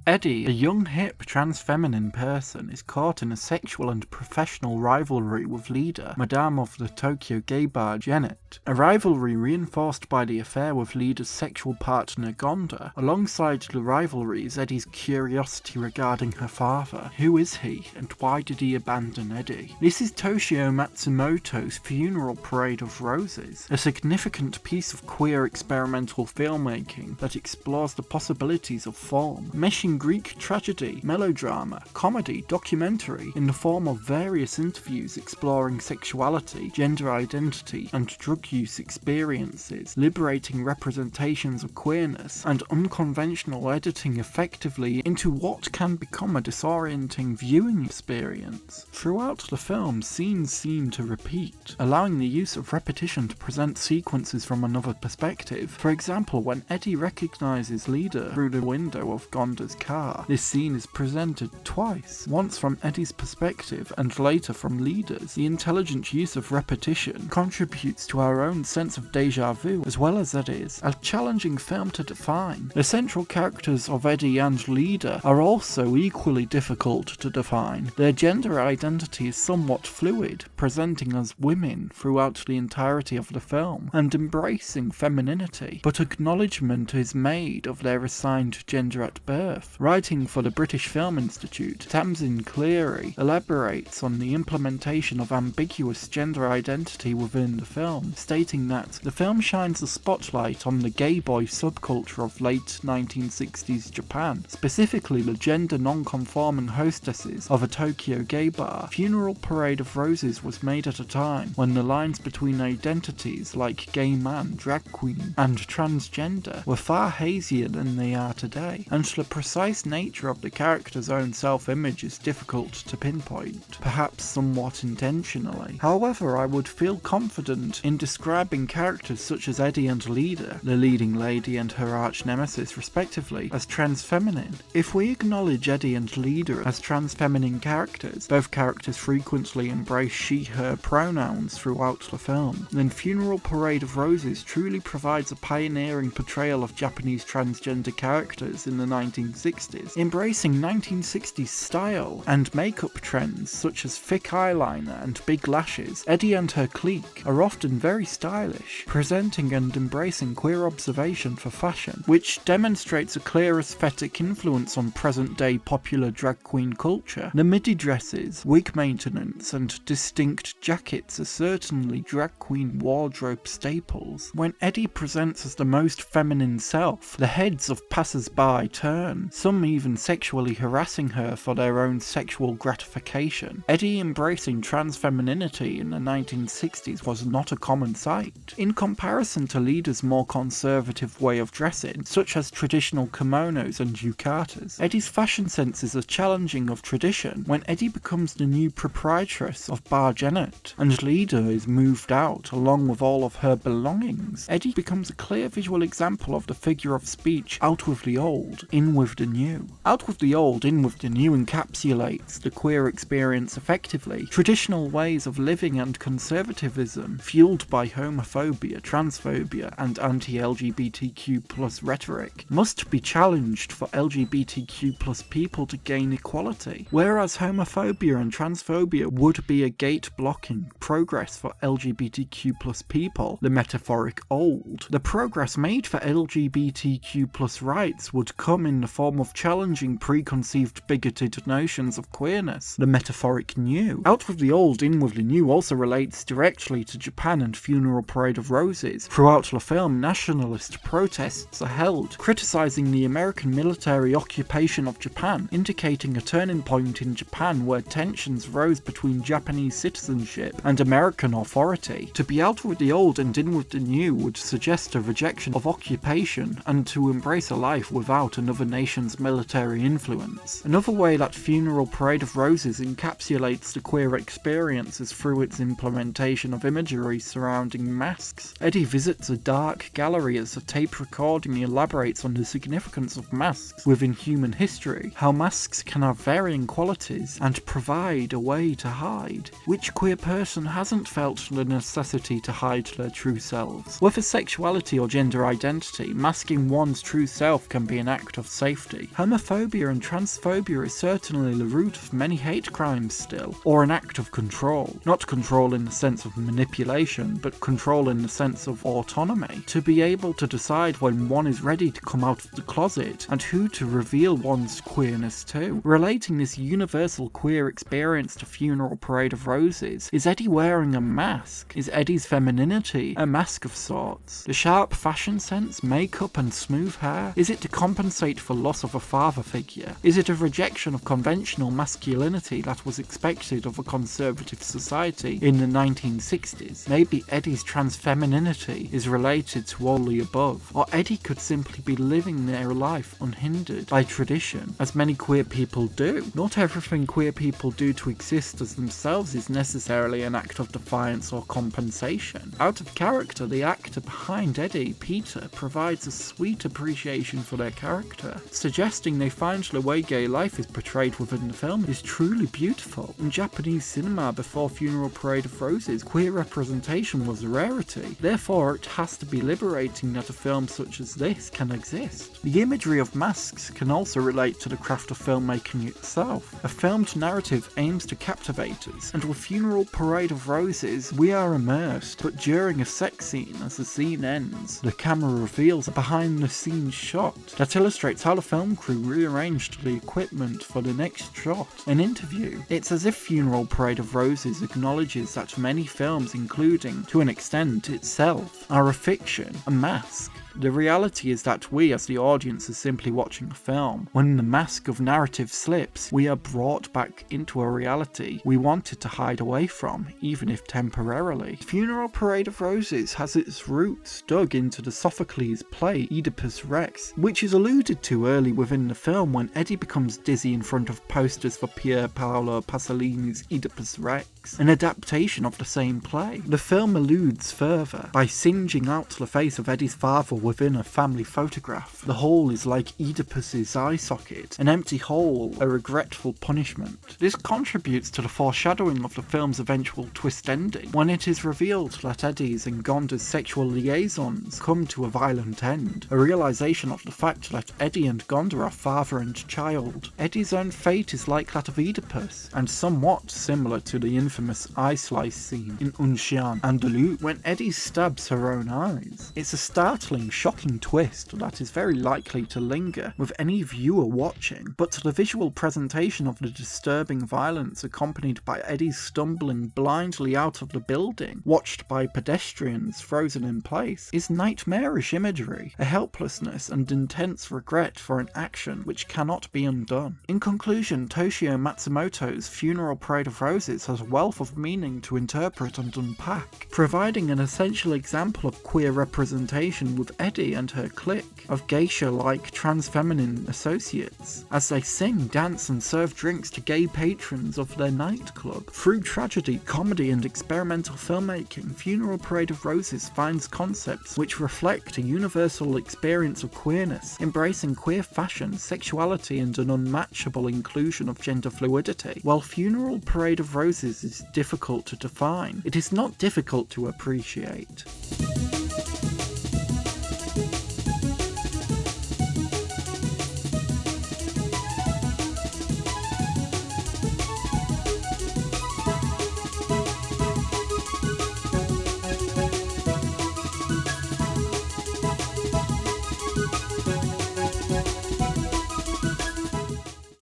Eddie, a young hip trans-feminine person, is caught in a sexual and professional rivalry with leader, Madame of the Tokyo gay bar Janet. A rivalry reinforced by the affair with leader's sexual partner Gonda. Alongside the rivalry is Eddie's curiosity regarding her father. Who is he, and why did he abandon Eddie? This is Toshio Matsumoto's Funeral Parade of Roses, a significant piece of queer experimental filmmaking that explores the possibilities of form, meshing Greek tragedy, melodrama, comedy, documentary in the form of various interviews exploring sexuality, gender identity, and drug use experiences, liberating representations of queerness, and unconventional editing effectively into what can become a disorienting viewing experience. Throughout the film, scenes seem to repeat, allowing the use of repetition to present sequences from another perspective. For example, when Eddie recognizes Leader through the window of Gonda's car, this scene is presented twice, once from Eddie's perspective and later from Leader's. The intelligent use of repetition contributes to our own sense of deja vu, as well as Eddie's, a challenging film to define. The central characters of Eddie and Leader are also equally difficult to define. Their gender identity is somewhat fluid, presenting as women throughout the entirety of the film, and embracing femininity, but acknowledgement is made of their assigned gender at birth. Writing for the British Film Institute, Tamsin Cleary elaborates on the implementation of ambiguous gender identity within the film, stating that the film shines a spotlight on the gay boy subculture of late 1960s Japan, specifically the gender non-conforming hostesses of a Tokyo gay bar. Funeral Parade of Roses was made at a time when the lines between identities like gay man, drag queen, and transgender were far hazier than they are today, and the precise nature of the character's own self-image is difficult to pinpoint, perhaps somewhat intentionally. However, I would feel confident in describing characters such as Eddie and Leader, the leading lady and her arch-nemesis respectively, as trans-feminine. If we acknowledge Eddie and Leader as trans-feminine characters, both characters frequently embrace she-her pronouns throughout the film, then Funeral Parade of Roses truly provides a pioneering portrayal of Japanese transgender characters in the 1960s, embracing 1960s style and makeup trends such as thick eyeliner and big lashes. Eddie and her clique are often very stylish, presenting and embracing queer observation for fashion, which demonstrates a clear aesthetic influence on present-day popular drag queen culture. The midi dresses, wig maintenance, and distinct jackets are certainly drag queen wardrobe staples. When Eddie presents as the most feminine self, the heads of passers-by turn, some even sexually harassing her for their own sexual gratification. Eddie embracing trans-femininity in the 1960s was not a common sight. In comparison to Leader's more conservative way of dressing, such as traditional kimonos and yukatas, Eddie's fashion senses are challenging of tradition. When Eddie becomes the new proprietress of Bar Janet, and Leader is moved out along with all of her belongings, Eddie becomes a clear visual example of the figure of speech out with the old, in with the new. Out with the old, in with the new encapsulates the queer experience effectively. Traditional ways of living and conservatism, fueled by homophobia, transphobia, and anti-LGBTQ+ rhetoric, must be challenged for LGBTQ+ people to gain equality. Whereas homophobia and transphobia would be a gate blocking progress for LGBTQ+ people, the metaphoric old, the progress made for LGBTQ+ rights would come in the form of challenging preconceived bigoted notions of queerness, the metaphoric new. Out with the old, in with the new also relates directly to Japan and Funeral Parade of Roses. Throughout the film, nationalist protests are held, criticizing the American military occupation of Japan, indicating a turning point in Japan where tensions rose between Japanese citizenship and American authority. To be out with the old and in with the new would suggest a rejection of occupation and to embrace a life without another nation's military influence. Another way that Funeral Parade of Roses encapsulates the queer experience is through its implementation of imagery surrounding masks. Eddie visits a dark gallery as a tape recording elaborates on the significance of masks within human history, how masks can have varying qualities and provide a way to hide. Which queer person hasn't felt the necessity to hide their true selves? Whether sexuality or gender identity, masking one's true self can be an act of safety safety. Homophobia and transphobia is certainly the root of many hate crimes still, or an act of control. Not control in the sense of manipulation, but control in the sense of autonomy. To be able to decide when one is ready to come out of the closet, and who to reveal one's queerness to. Relating this universal queer experience to Funeral Parade of Roses, is Eddie wearing a mask? Is Eddie's femininity a mask of sorts? The sharp fashion sense, makeup and smooth hair? Is it to compensate for loss of a father figure? Is it a rejection of conventional masculinity that was expected of a conservative society in the 1960s? Maybe Eddie's transfemininity is related to all the above, or Eddie could simply be living their life unhindered by tradition, as many queer people do. Not everything queer people do to exist as themselves is necessarily an act of defiance or compensation. Out of character, the actor behind Eddie, Peter, provides a sweet appreciation for their character. Suggesting they find the way gay life is portrayed within the film is truly beautiful. In Japanese cinema before Funeral Parade of Roses, queer representation was a rarity. Therefore, it has to be liberating that a film such as this can exist. The imagery of masks can also relate to the craft of filmmaking itself. A filmed narrative aims to captivate us, and with Funeral Parade of Roses, we are immersed, but during a sex scene, as the scene ends, the camera reveals a behind-the-scenes shot that illustrates how the film crew rearranged the equipment for the next shot. An interview. It's as if Funeral Parade of Roses acknowledges that many films, including, to an extent, itself, are a fiction, a mask. The reality is that we, as the audience, are simply watching a film. When the mask of narrative slips, we are brought back into a reality we wanted to hide away from, even if temporarily. Funeral Parade of Roses has its roots dug into the Sophocles play Oedipus Rex, which is alluded to early within the film when Eddie becomes dizzy in front of posters for Pier Paolo Pasolini's Oedipus Rex, an adaptation of the same play. The film alludes further by singeing out the face of Eddie's father within a family photograph. The hole is like Oedipus's eye socket, an empty hole, a regretful punishment. This contributes to the foreshadowing of the film's eventual twist ending, when it is revealed that Eddie's and Gonda's sexual liaisons come to a violent end, a realization of the fact that Eddie and Gonda are father and child. Eddie's own fate is like that of Oedipus, and somewhat similar to the infamous eye slice scene in Un Chien Andalou, when Eddie stabs her own eyes. It's a startling, shocking twist that is very likely to linger with any viewer watching, but the visual presentation of the disturbing violence accompanied by Eddie's stumbling blindly out of the building, watched by pedestrians frozen in place, is nightmarish imagery, a helplessness and intense regret for an action which cannot be undone. In conclusion, Toshio Matsumoto's Funeral Parade of Roses has a wealth of meaning to interpret and unpack, providing an essential example of queer representation with Eddie and her clique of geisha-like trans-feminine associates, as they sing, dance and serve drinks to gay patrons of their nightclub. Through tragedy, comedy and experimental filmmaking, Funeral Parade of Roses finds concepts which reflect a universal experience of queerness, embracing queer fashion, sexuality and an unmatchable inclusion of gender fluidity. While Funeral Parade of Roses is difficult to define, it is not difficult to appreciate.